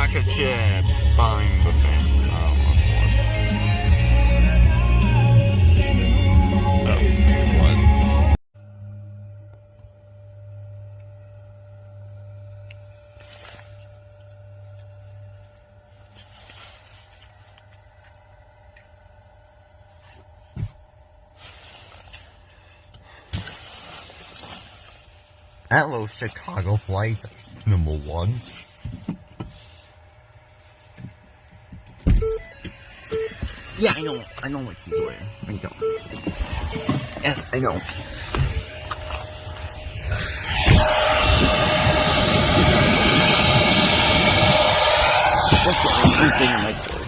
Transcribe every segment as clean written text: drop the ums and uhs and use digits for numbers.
rocket ship. Find the thing. Hello, Chicago flight number 1. Yeah, I know what he's wearing. I know. Yes, I know. Just kidding, I'm staying in my coat.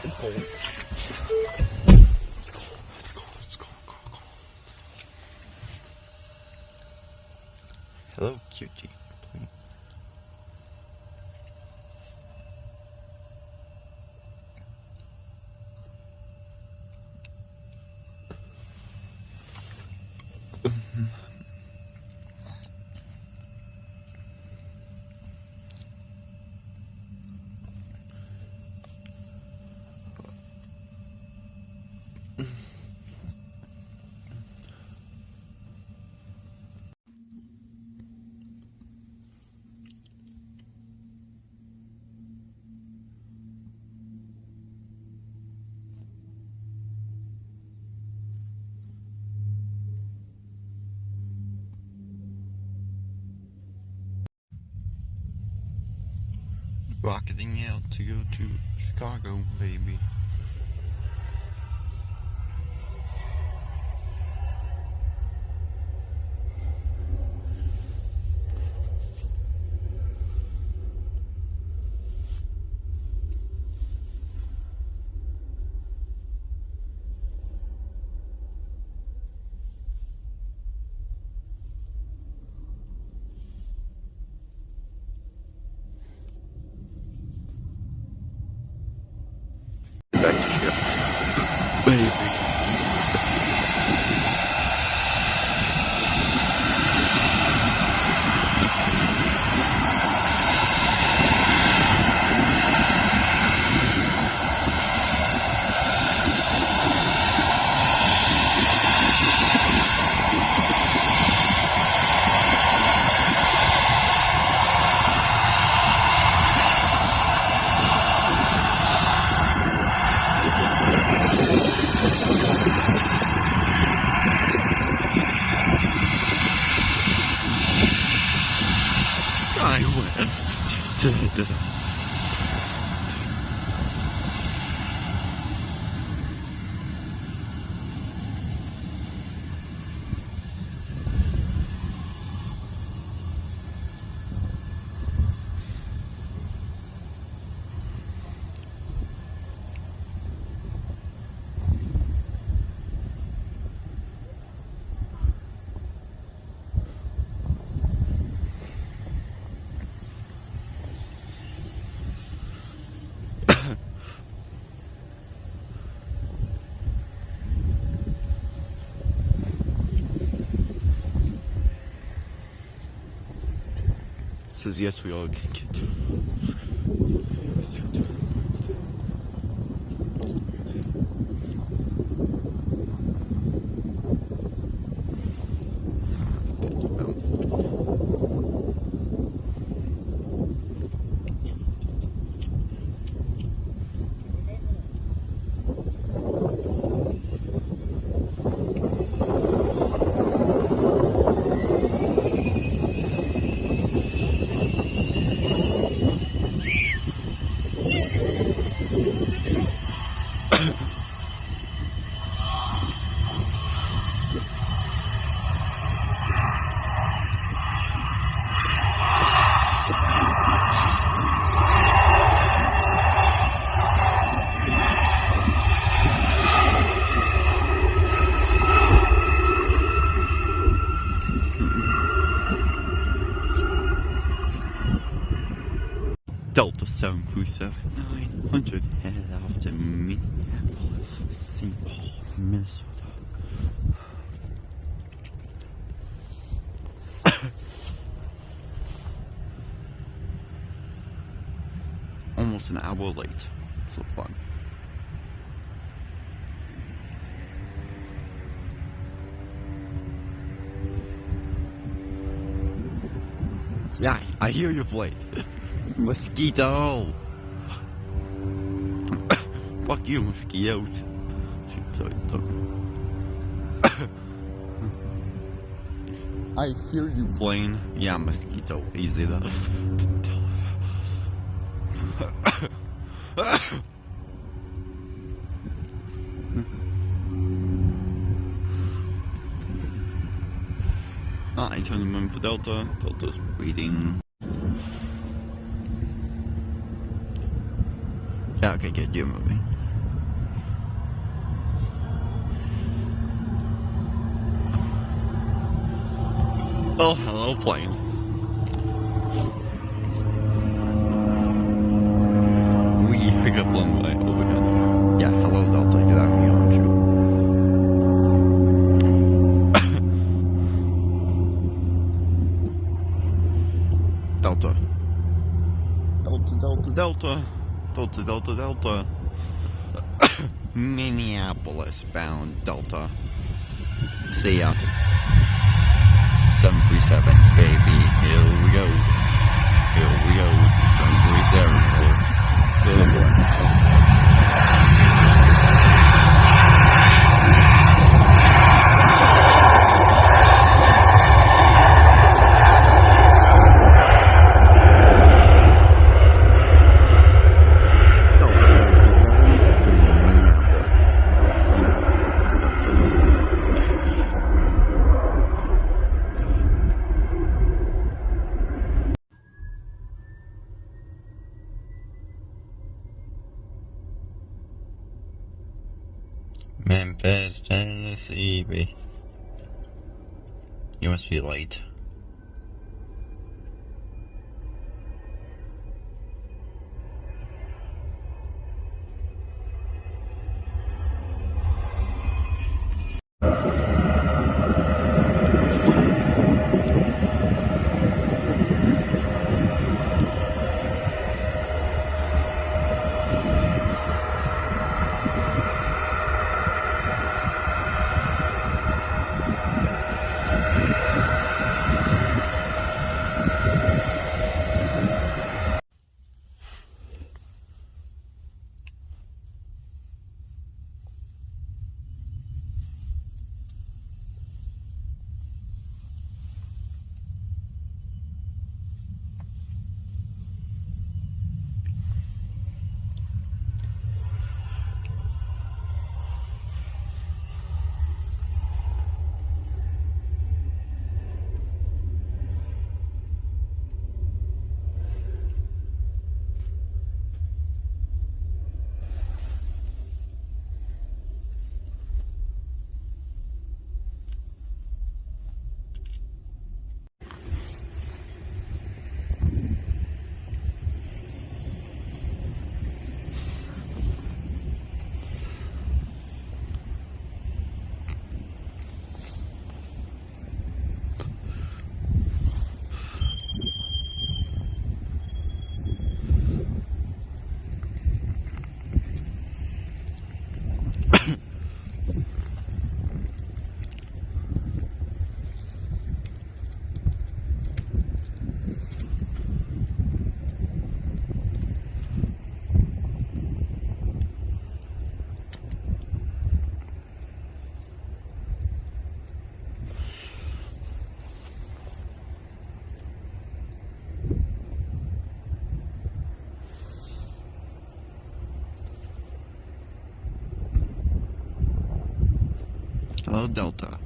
It's cold. Hello, cutie. Please. Rocketing out to go to Chicago, baby. Back to ship. Baby. Says yes, we all can get. Delta 737-900 headed off to Minneapolis, St. Paul, Minnesota. almost an hour late. So fun. Yeah, I hear your plate. Mosquito! Fuck you, mosquitoes. I hear you playing. Yeah, mosquito. Easy enough. I turned them in for Delta. Delta's waiting. Yeah, okay, good. You're moving. Oh, hello, plane. We got blown away. Oh my god. Yeah, hello, Delta. Get out of me, aren't you? Delta. Delta, Delta, Delta. Delta, Delta, Delta. Minneapolis bound Delta. See ya. 737, baby. Here we go. Here we go. 737. Oh boy. Memphis, Tennessee. You must be late. Hello, Delta.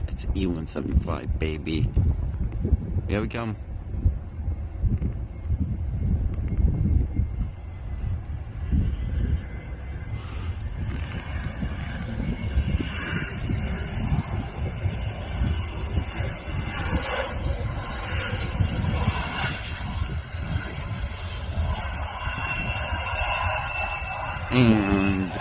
It's E175, baby. Here we come. And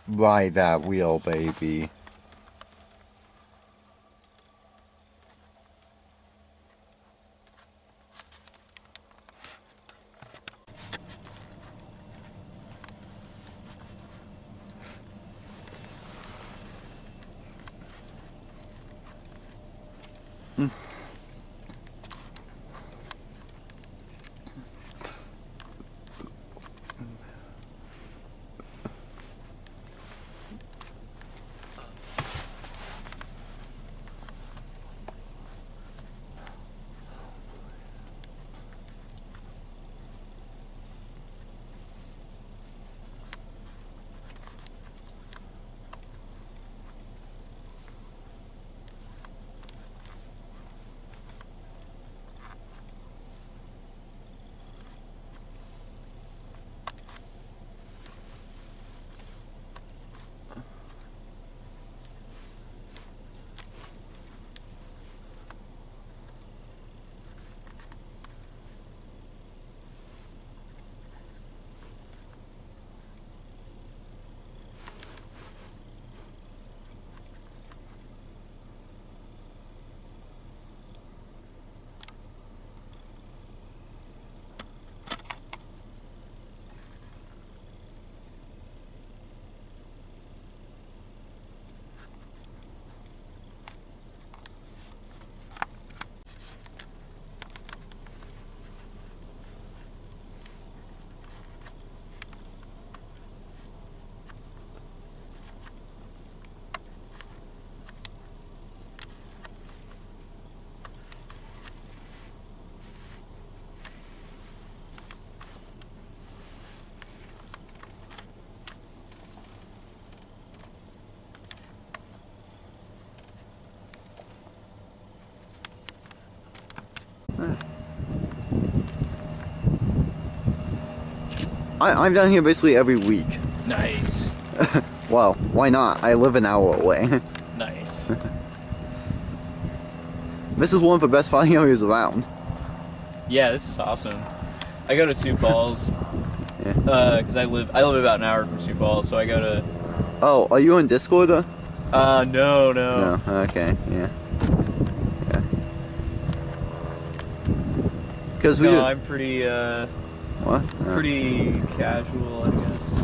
ride that wheel, baby. I'm down here basically every week. Nice. Well, why not? I live an hour away. Nice. This is one of the best fighting areas around. Yeah, this is awesome. I go to Sioux Falls Yeah. because I live about an hour from Sioux Falls, so I go to. Oh, are you on Discord? No. No. Okay. Yeah. Yeah. Because we. No, I'm pretty What? pretty casual, I guess.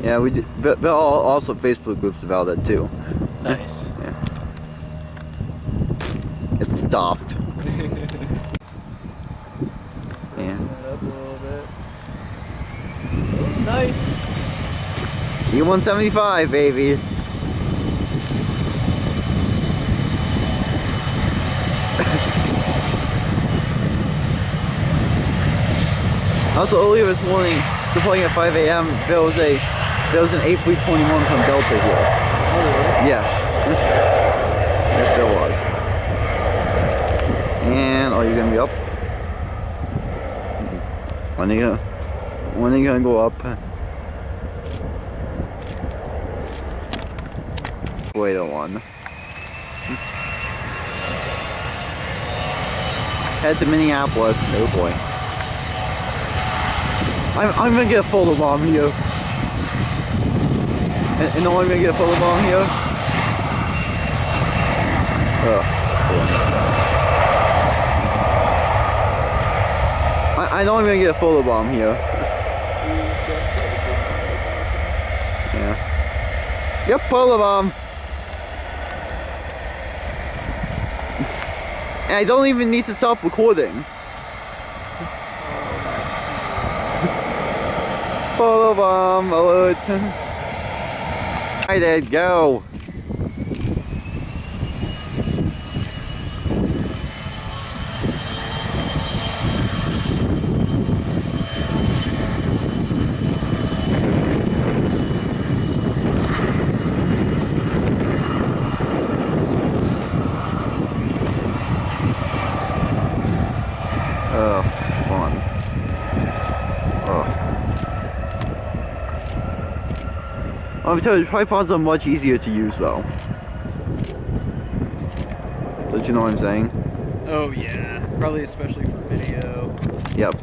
Yeah, we do. But also Facebook groups about that too. Nice. Yeah. It stopped. Yeah. Up a little bit. Oh, nice. E175, baby. Also, earlier this morning, departing at 5 a.m., there was an A321 from Delta here. Oh, really? Yes. Yes, there was. And are you gonna be up? When are you gonna go up? Wait a one. Head to Minneapolis. Oh boy. I'm gonna get a photo bomb here. And no, I'm gonna get a photo bomb here. Ugh. I know I'm gonna get a photo bomb here. Yeah. Yep, photo bomb. And I don't even need to stop recording. Photo bomb alert. Alright, Ed, go. Fun. Let me tell you, tripods are much easier to use though. Don't you know what I'm saying? Oh yeah, probably especially for video. Yep.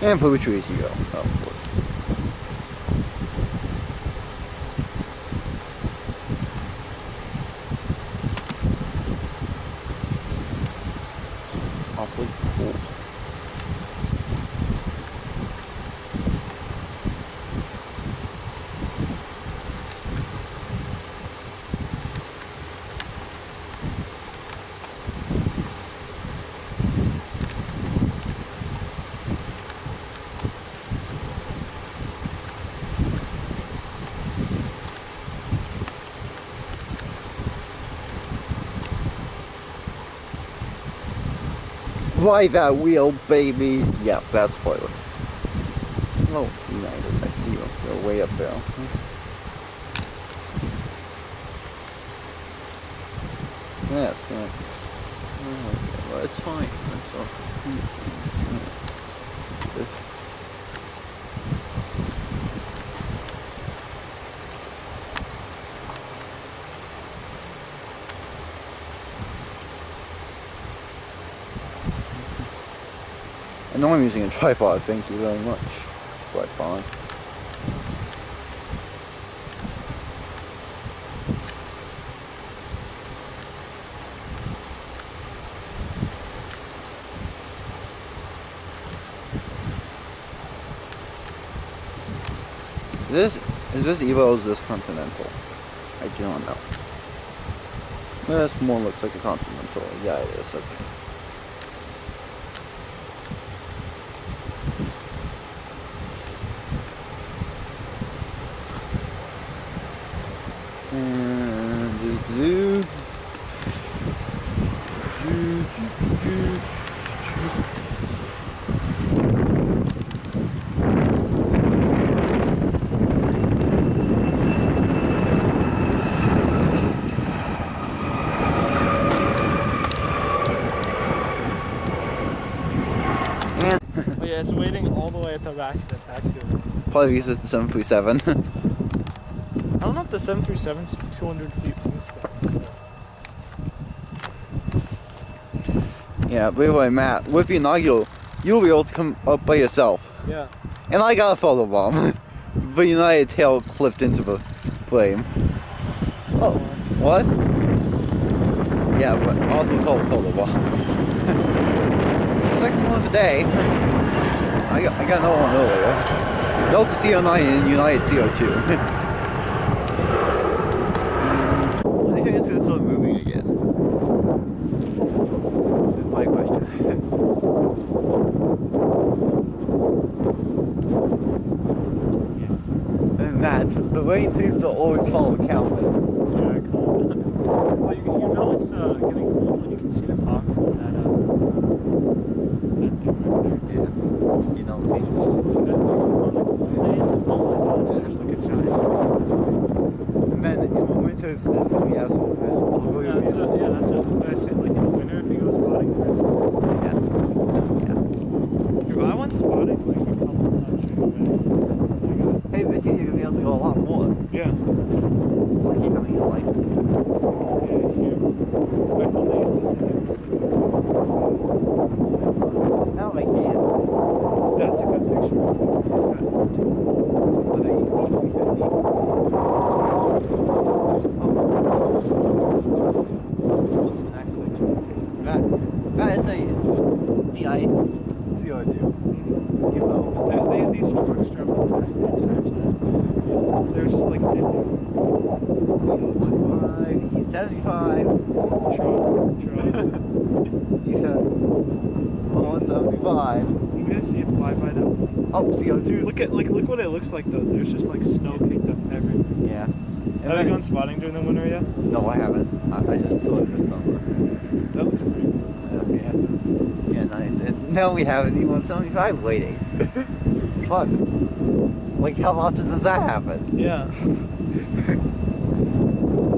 And for which trees you go, of course. Awfully cold. Why that wheel, baby? Yeah, that's spoiler. Oh, United, I see you. You're way up there. Yes, yeah. Well, it's fine. It's all. I know I'm using a tripod, thank you very much. Quite fine. Is this Evo or is this Continental? I do not know. This more looks like a Continental. Yeah, it is. Okay. it's waiting all the way at the back of the taxi. Probably because it's the 737. I don't know if the 737's 200 feet wingspan. Yeah, but anyway, Matt, with the inaugural, you'll be able to come up by yourself. Yeah. And I got a photo bomb. The United tail clipped into the flame. Oh, what? Yeah, but also called a photo bomb. Second one of the day. I got another one earlier. Delta CO9 and United CO2. I think it's gonna start moving again. Is my question. And Matt, the rain seems to always follow Calvin. Yeah, cold. Well, you know it's getting cold when you can see the fog from that thing right there. Yeah. You know, it's getting cold. On the cold days, all it does is there's like a giant fog. And then in the winter, it's just gonna be absolutely miserable. Yeah, that's what I said. Like in the winter, if you go spotting. Yeah. If I went spotting like a couple times straight away. Hey, this year you're gonna be able to go a lot more. Yeah. Like you having your license. Yeah, here. Back when they used to say it was like 4 Now they can't. That's a good picture. Are they E350? What's the next picture? That is a de-iced CO2. You know. They had these trucks driving past the entire time. There's just like 50. He's 75. Truck. He's 175. You guys see it fly by them? Oh, CO2. Look what it looks like though. There's just like snow caked up everywhere. Yeah. Have you gone spotting during the winter yet? No, I haven't. I just saw it this summer. That looks pretty cool. Yeah. Yeah, nice. And now we have an E175 waiting. Fun. Like, how often does that happen? Yeah.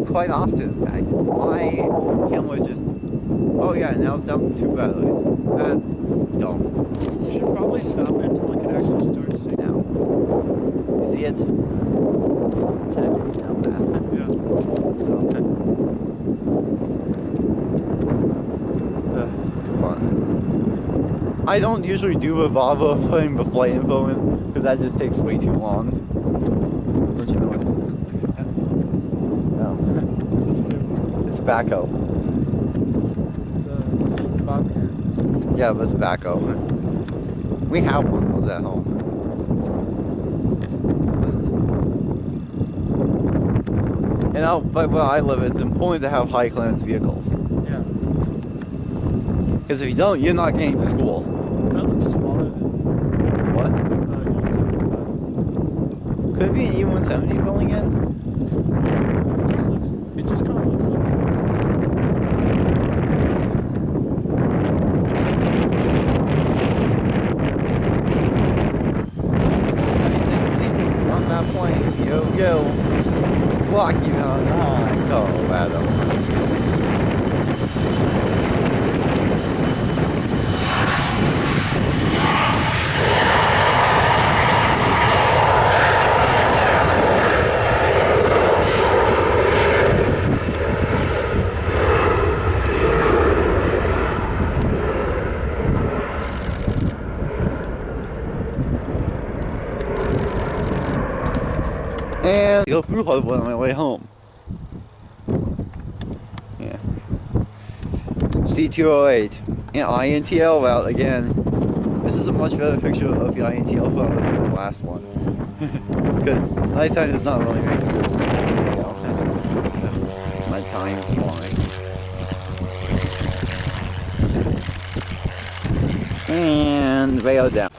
Quite often, in fact. My camera's just... Oh yeah, now it's down to 2 batteries. That's dumb. You should probably stop it until it can actually start to take Now. You see it? It's actually down that. Yeah. So... fun. I don't usually do the bother of putting the flight info in, because that just takes way too long. Don't you know what it is? No. That's what It's a backhoe. it's a bobcat. Yeah, it was a backhoe. We have one of those at home. And but where I live, it's important to have high clearance vehicles. Yeah. Because if you don't, you're not getting to school. That looks smaller than What? E175. Could it be an E170 filling in? It just kind of looks like On that plane, yo, walking on high, Colorado. And go through Hollywood on my way home. Yeah. C208. And INTL route again. This is a much better picture of the INTL route than the last one. Because nighttime is not really making good video. Nighttime, why? And rail down.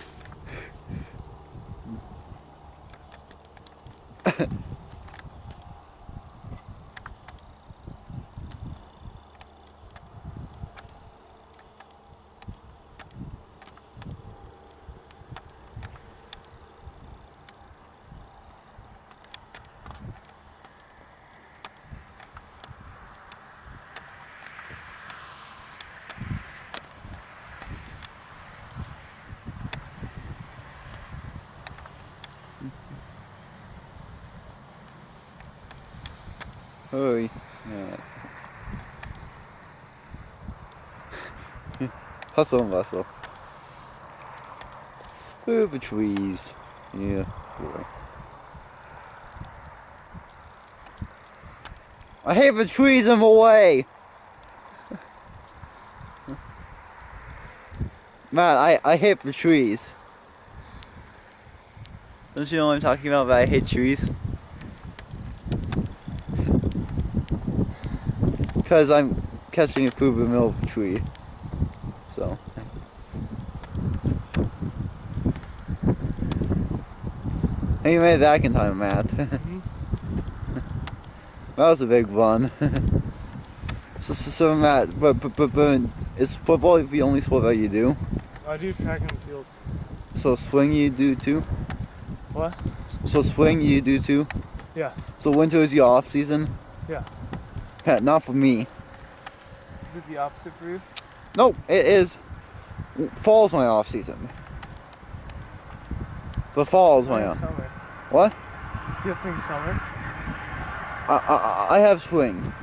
Hurry. Yeah. Hustle and bustle. Through the trees. Yeah, boy. I hate the trees in the way! Man, I hate the trees. Don't you know what I'm talking about, that I hate trees? Because I'm catching it through the middle of the tree. So. And you made that in time, Matt. That was a big one. So Matt, but is football the only sport that you do? I do track and field. So swing you do too? What? So swing you do too? Yeah. So winter is your off season? Yeah. Not for me. Is it the opposite for you? No, it is. Fall's my off season. The fall's my off. Summer. What? Do you think summer? I have swing.